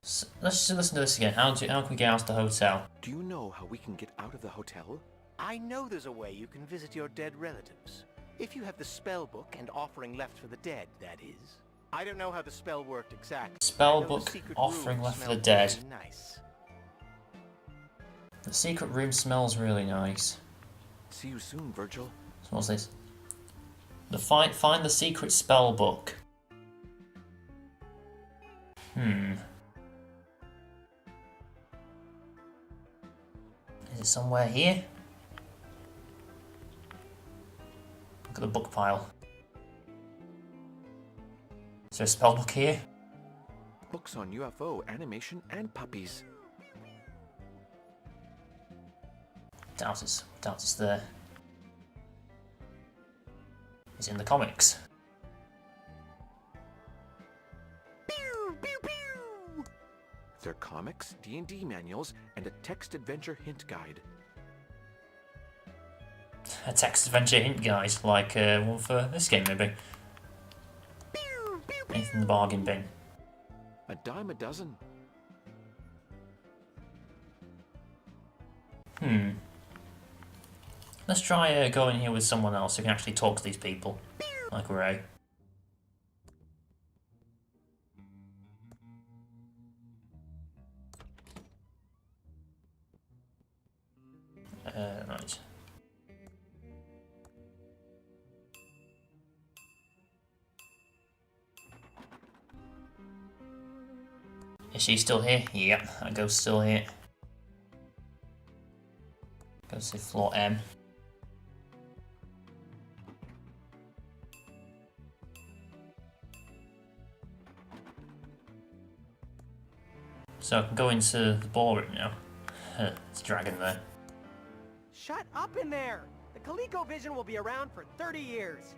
Speaker 1: So, let's just listen to this again. How can we get out of the hotel?
Speaker 4: Do you know how we can get out of the hotel?
Speaker 13: I know there's a way you can visit your dead relatives. If you have the spell book and offering left for the dead, that is. I don't know how the spell worked exactly.
Speaker 1: Spell book, offering left for the dead.
Speaker 13: Really nice.
Speaker 1: The secret room smells really nice.
Speaker 4: See you soon, Virgil.
Speaker 1: So what's this? Find the secret spell book. Is it somewhere here? Look at the book pile. Is there a spell book here?
Speaker 4: Books on UFO, animation, and puppies.
Speaker 1: Doubt it's there. It's in the comics.
Speaker 4: Pew, pew, pew! They're comics, D&D manuals, and a text adventure hint guide.
Speaker 1: A text adventure hint guide, like one for this game maybe.
Speaker 4: Pew, pew, pew.
Speaker 1: Anything in the bargain bin.
Speaker 4: A dime a dozen.
Speaker 1: Let's try going here with someone else who can actually talk to these people, like Ray. Right. Is she still here? Yep, that ghost still here. Goes to floor M. So I can go into the ballroom now. There's a dragon there.
Speaker 12: Shut up in there! The ColecoVision will be around for 30 years.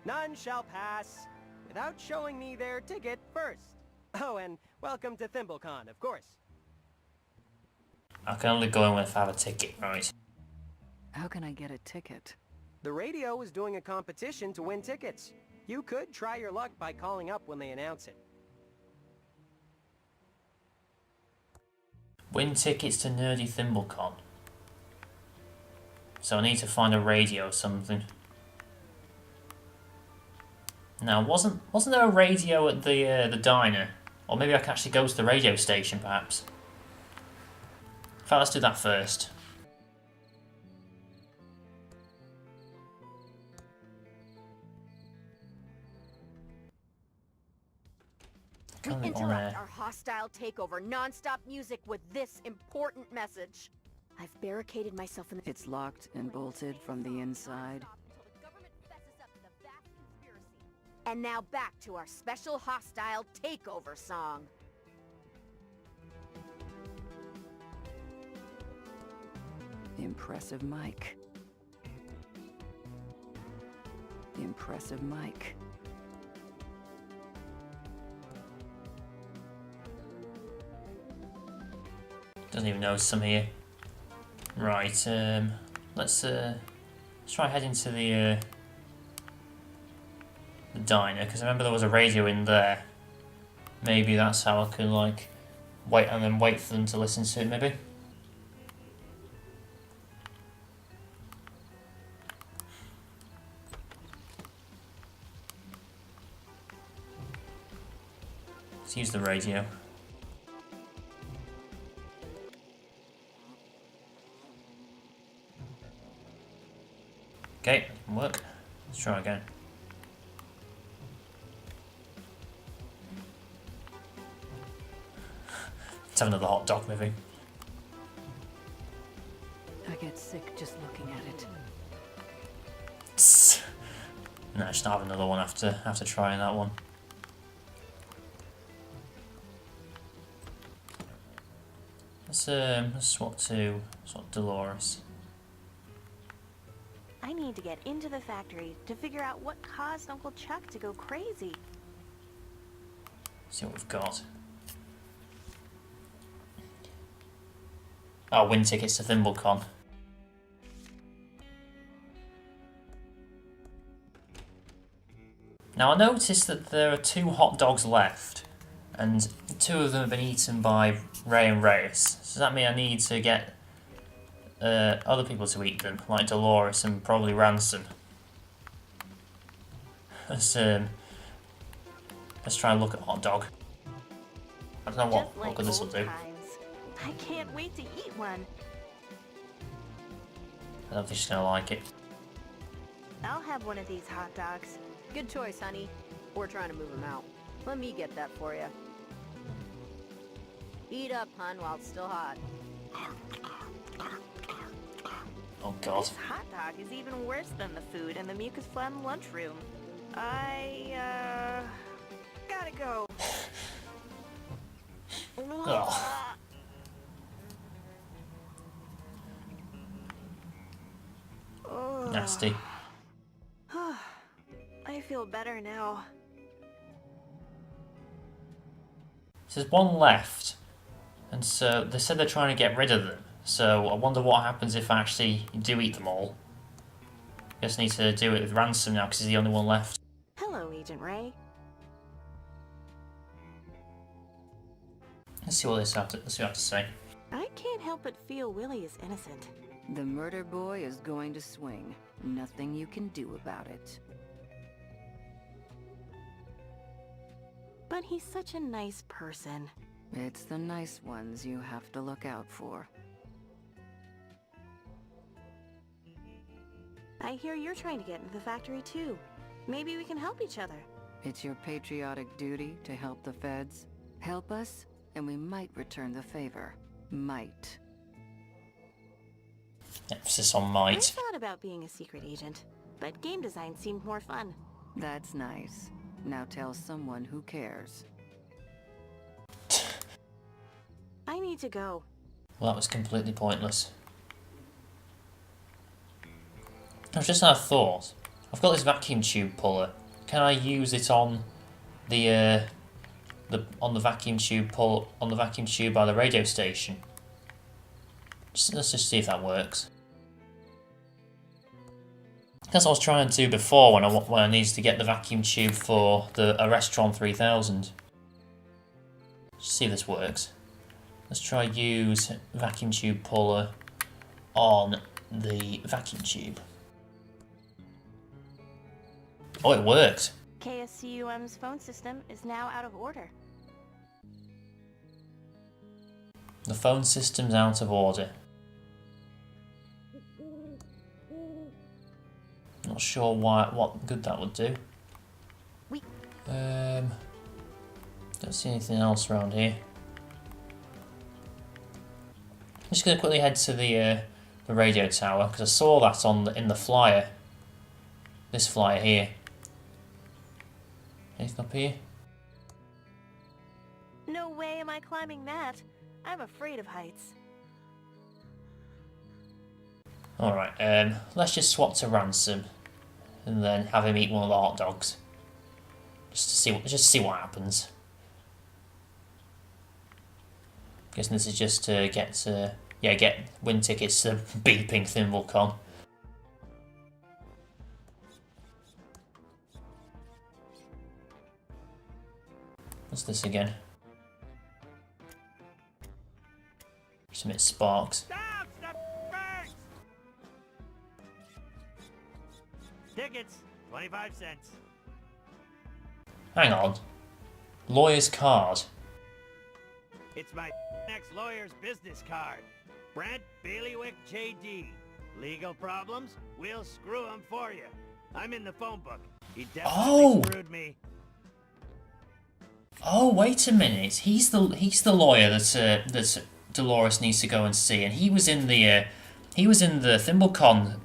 Speaker 12: None shall pass without showing me their ticket first. Oh, and welcome to ThimbleCon, of course.
Speaker 1: I can only go in if I have a ticket, right?
Speaker 8: How can I get a ticket?
Speaker 12: The radio is doing a competition to win tickets. You could try your luck by calling up when they announce it.
Speaker 1: Win tickets to Nerdy ThimbleCon. So I need to find a radio or something. Now, wasn't there a radio at the diner? Or maybe I can actually go to the radio station, perhaps. In fact, let's do that first.
Speaker 3: We interrupt our hostile takeover non-stop music with this important message. I've barricaded myself in the...
Speaker 8: It's locked and bolted from the inside.
Speaker 3: And now back to our special hostile takeover song.
Speaker 8: Impressive mic. Impressive mic.
Speaker 1: Doesn't even notice I'm here. Right, let's try heading to the diner, because I remember there was a radio in there. Maybe that's how I can like wait for them to listen to it, maybe. Let's use the radio. Okay, that can work. Let's try again. Let's have another hot dog maybe.
Speaker 8: I get sick just looking at it.
Speaker 1: No, just have another one after trying that one. Let's swap to Dolores.
Speaker 2: I need to get into the factory to figure out what caused Uncle Chuck to go crazy.
Speaker 1: See what we've got. Oh, win tickets to ThimbleCon. Now I noticed that there are 2 hot dogs left, and 2 of them have been eaten by Ray and Reyes. Does that mean I need to get other people to eat them, like Dolores and probably Ransom? Let's try and look at hot dog. I don't know what good this will do.
Speaker 2: I can't wait to eat one.
Speaker 1: I don't think she's gonna like it.
Speaker 2: I'll have one of these hot dogs.
Speaker 3: Good choice, honey. We're trying to move him out. Let me get that for you. Eat up, hun, while it's still hot.
Speaker 1: Oh god.
Speaker 2: This hot dog is even worse than the food in the mucus phlegm lunchroom. I, gotta go.
Speaker 1: Oh. Nasty.
Speaker 2: I feel better now.
Speaker 1: There's one left, and so they said they're trying to get rid of them. So I wonder what happens if actually you do eat them all. Guess I need to do it with Ransom now because he's the only one left.
Speaker 2: Hello, Agent Ray.
Speaker 1: Let's see what this have to, let's see what I have to say.
Speaker 2: I can't help but feel Willie is innocent.
Speaker 8: The murder boy is going to swing. Nothing you can do about it.
Speaker 2: But he's such a nice person.
Speaker 8: It's the nice ones you have to look out for.
Speaker 2: I hear you're trying to get into the factory too. Maybe we can help each other.
Speaker 8: It's your patriotic duty to help the feds. Help us, and we might return the favor. Might.
Speaker 1: Emphasis on
Speaker 2: I
Speaker 1: might.
Speaker 2: thought about being a secret agent, but game design seemed more fun.
Speaker 8: That's nice. Now tell someone who cares.
Speaker 2: I need to go.
Speaker 1: Well, that was completely pointless. I've just had a thought. I've got this vacuum tube puller. Can I use it on the vacuum tube by the radio station? Let's just see if that works. That's what I was trying to do before when I needed to get the vacuum tube for the Restaurant 3000. Let's see if this works. Let's try use vacuum tube puller on the vacuum tube. Oh, it worked.
Speaker 2: KSCUM's phone system is now out of order.
Speaker 1: The phone system's out of order. Not sure what good that would do. Don't see anything else around here. I'm just gonna quickly head to the radio tower because I saw that in the flyer. This flyer here. Anything up here?
Speaker 2: No way am I climbing that. I'm afraid of heights.
Speaker 1: Alright, let's just swap to Ransom and then have him eat one of the hot dogs. Just to see what happens. Guessing this is just to get win tickets to beeping ThimbleCon. What's this again? Submit sparks.
Speaker 12: Tickets, 25 cents.
Speaker 1: Hang on. Lawyer's card.
Speaker 12: It's my ex-lawyer's business card. Brent Bailiwick JD. Legal problems? We'll screw him for you. I'm in the phone book. He definitely screwed me.
Speaker 1: Oh, wait a minute. He's the lawyer that Dolores needs to go and see, and he was in the ThimbleCon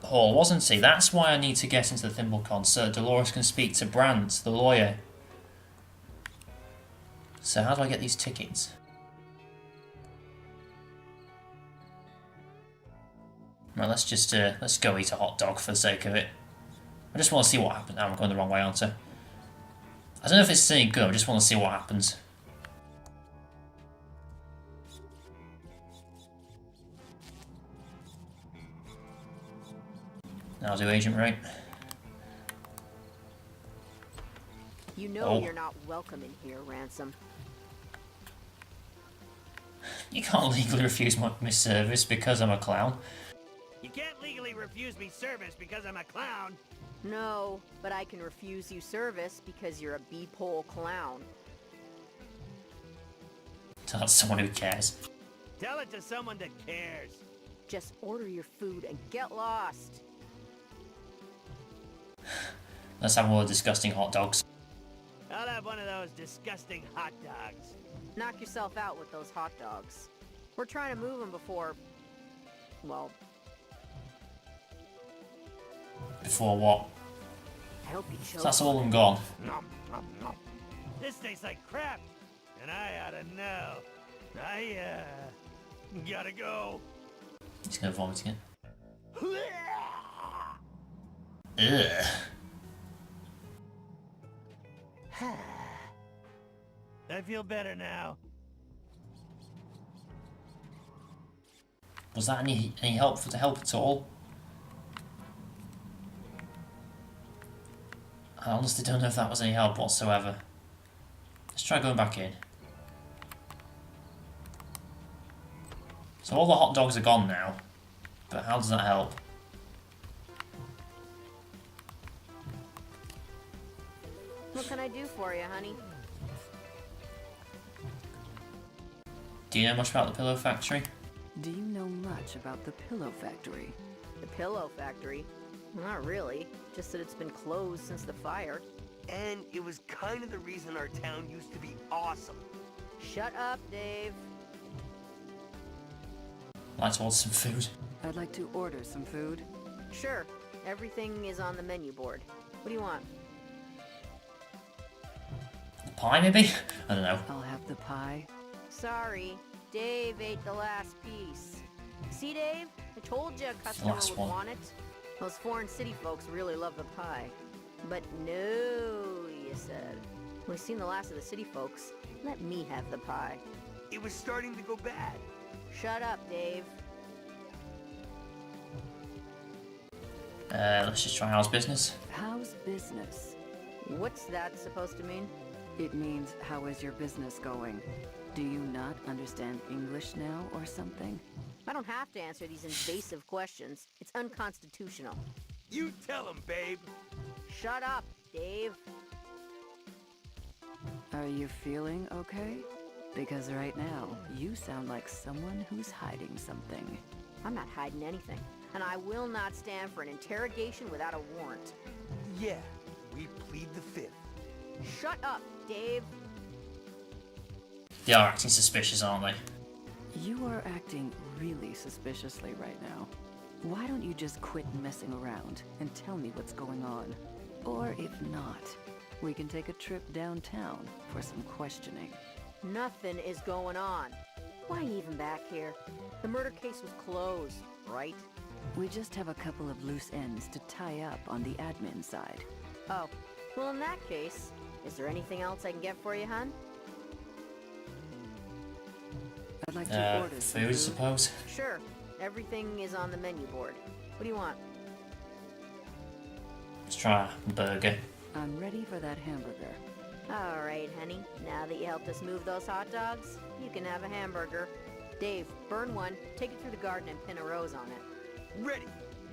Speaker 1: hall, wasn't he? That's why I need to get into the ThimbleCon so Dolores can speak to Brandt, the lawyer. So how do I get these tickets? Right, let's go eat a hot dog for the sake of it. I just want to see what happens. I'm going the wrong way, aren't I? I don't know if it's any good, I just want to see what happens. I'll do Agent Ray.
Speaker 3: You know you're not welcome in here, Ransom.
Speaker 1: You can't legally refuse my service because I'm a clown.
Speaker 12: You can't legally refuse me service because I'm a clown.
Speaker 3: No, but I can refuse you service because you're a beep-hole clown.
Speaker 1: Tell someone who cares.
Speaker 12: Tell it to someone that cares.
Speaker 3: Just order your food and get lost.
Speaker 1: Let's have more disgusting hot dogs.
Speaker 12: I'll have one of those disgusting hot dogs.
Speaker 3: Knock yourself out with those hot dogs. We're trying to move them before... well...
Speaker 1: Before what?
Speaker 3: I hope you
Speaker 1: So that's all of them gone.
Speaker 12: Nom, nom, nom. This tastes like crap, and I oughta know. I, gotta go.
Speaker 1: He's gonna vomit again. Ugh.
Speaker 12: I feel better now.
Speaker 1: Was that any help to help at all? I honestly don't know if that was any help whatsoever. Let's try going back in. So all the hot dogs are gone now, but how does that help?
Speaker 3: What can I do for you, honey?
Speaker 1: Do you know much about the pillow factory?
Speaker 8: Do you know much about the pillow factory?
Speaker 3: The pillow factory? Not really. Just that it's been closed since the fire.
Speaker 6: And it was kind of the reason our town used to be awesome.
Speaker 3: Shut up, Dave.
Speaker 1: I'd like to order some food.
Speaker 8: I'd like to order some food.
Speaker 3: Sure. Everything is on the menu board. What do you want?
Speaker 1: The pie, maybe? I don't know.
Speaker 8: I'll have the pie.
Speaker 3: Sorry. Dave ate the last piece. See, Dave? I told you a customer
Speaker 1: last
Speaker 3: would
Speaker 1: one.
Speaker 3: want it. Those foreign city folks really love the pie. But no, you said. We've seen the last of the city folks. Let me have the pie.
Speaker 6: It was starting to go bad.
Speaker 3: Shut up, Dave.
Speaker 1: Let's just try how's business.
Speaker 8: How's business?
Speaker 3: What's that supposed to mean?
Speaker 8: It means, how is your business going? Do you not understand English now or something?
Speaker 3: I don't have to answer these invasive questions. It's unconstitutional.
Speaker 6: You tell him, babe.
Speaker 3: Shut up, Dave.
Speaker 8: Are you feeling okay? Because right now, you sound like someone who's hiding something.
Speaker 3: I'm not hiding anything. And I will not stand for an interrogation without a warrant.
Speaker 6: Yeah, we plead the fifth.
Speaker 3: Shut up, Dave.
Speaker 1: They are acting suspicious, aren't they?
Speaker 8: You are acting really suspiciously right now. Why don't you just quit messing around and tell me what's going on? Or if not, we can take a trip downtown for some questioning.
Speaker 3: Nothing is going on. Why even back here? The murder case was closed, right?
Speaker 8: We just have a couple of loose ends to tie up on the admin side.
Speaker 3: Oh, well in that case, is there anything else I can get for you, hon?
Speaker 8: I'd like to order some
Speaker 1: food, I suppose.
Speaker 3: Sure. Everything is on the menu board. What do you want?
Speaker 1: Let's try a burger.
Speaker 8: I'm ready for that hamburger.
Speaker 3: All right, honey. Now that you helped us move those hot dogs, you can have a hamburger. Dave, burn one, take it through the garden and pin a rose on it.
Speaker 6: Ready.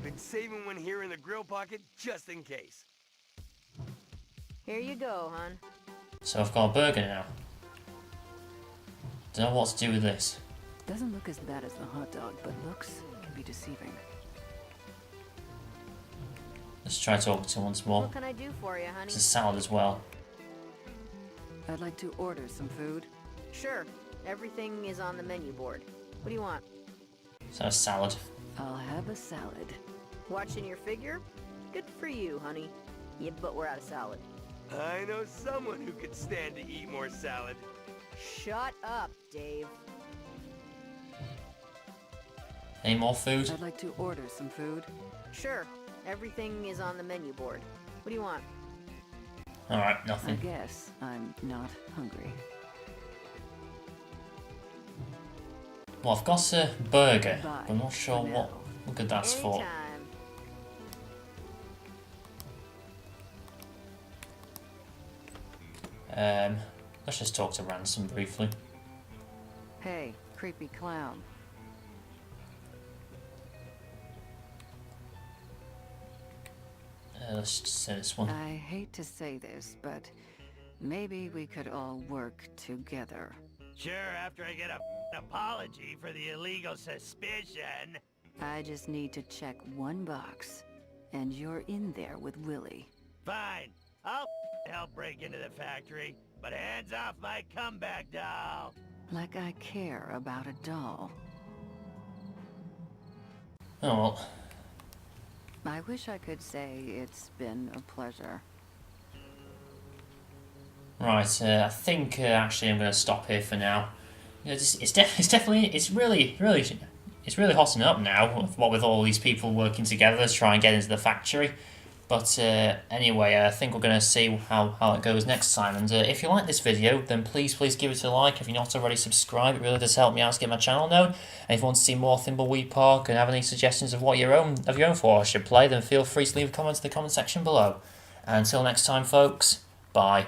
Speaker 6: Been saving one here in the grill pocket just in case.
Speaker 3: Here you go, hon.
Speaker 1: So I've got a burger now. Don't know what to do with this.
Speaker 8: Doesn't look as bad as the hot dog, but looks can be deceiving.
Speaker 1: Let's try talking to him once more.
Speaker 3: What can I do for you, honey?
Speaker 1: It's a salad as well.
Speaker 8: I'd like to order some food.
Speaker 3: Sure. Everything is on the menu board. What do you want?
Speaker 1: So a salad.
Speaker 8: I'll have a salad.
Speaker 3: Watching your figure? Good for you, honey. Yeah, but we're out of salad.
Speaker 6: I know someone who could stand to eat more salad.
Speaker 3: Shut up, Dave.
Speaker 1: Any more food?
Speaker 8: I'd like to order some food.
Speaker 3: Sure. Everything is on the menu board. What do you want?
Speaker 1: Alright,
Speaker 8: I
Speaker 1: nothing.
Speaker 8: guess I'm not hungry.
Speaker 1: Well, I've got a burger,
Speaker 8: Bye
Speaker 1: but I'm not sure
Speaker 8: for
Speaker 1: what
Speaker 8: now.
Speaker 1: good that's for.
Speaker 3: Anytime.
Speaker 1: Let's just talk to Ransom briefly.
Speaker 8: Hey, creepy clown.
Speaker 1: Let's just say this one.
Speaker 8: I hate to say this, but maybe we could all work together.
Speaker 12: Sure, after I get a apology for the illegal suspicion.
Speaker 8: I just need to check one box. and you're in there with Willie.
Speaker 12: Fine. I'll help break into the factory, but hands off my comeback doll.
Speaker 8: Like I care about a doll.
Speaker 1: Oh well.
Speaker 8: I wish I could say it's been a pleasure.
Speaker 1: Right, I think actually I'm going to stop here for now. You know, it's really hotting up now. What with all these people working together to try and get into the factory. But anyway, I think we're going to see how it goes next time. And if you like this video, then please give it a like. If you're not already subscribed, it really does help me out to get my channel known. And if you want to see more Thimbleweed Park and have any suggestions of what your own for I should play, then feel free to leave a comment in the comment section below. And until next time, folks, bye.